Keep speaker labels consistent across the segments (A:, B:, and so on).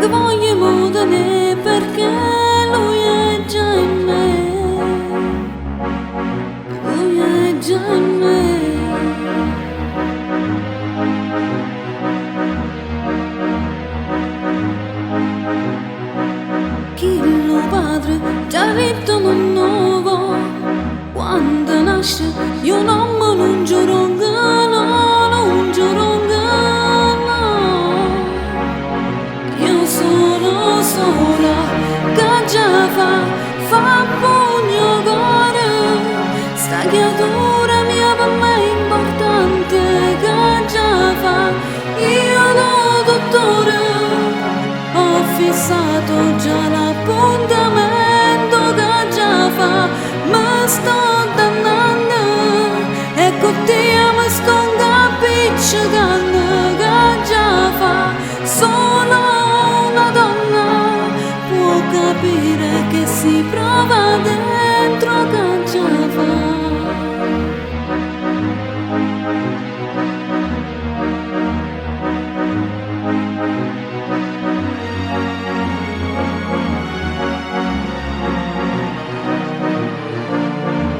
A: che vogliamo tenere perché lui è già in me, lui è già in me. Chi lo padre già ha detto non nuovo, quando nasce io non giuro no, non giuro no. Io sono sola che già fa pugno cuore, sta creatura mia per me è importante che già fa. Io lo dottore ho fissato già l'appuntamento che già fa, mi sto dannando e con te mi sto appiccicando che già fa. Sono una donna, può capire che si prova dentro che già fa.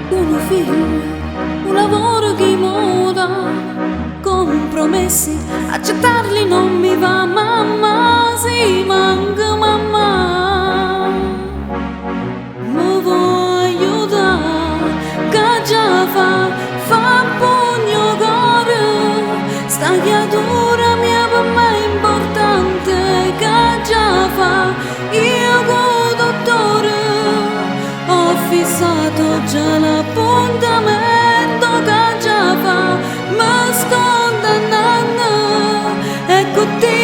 A: Un figlio, un lavoro che moda, compromessi, accettarli non mi va, mamma, si manca mamma. Mi vuoi aiutare, che già fa pugno cuore, sta creatura mia per me è importante, che già fa. Io con dottore ho fissato già l'appuntamento che già fa, mi sto condannando e con te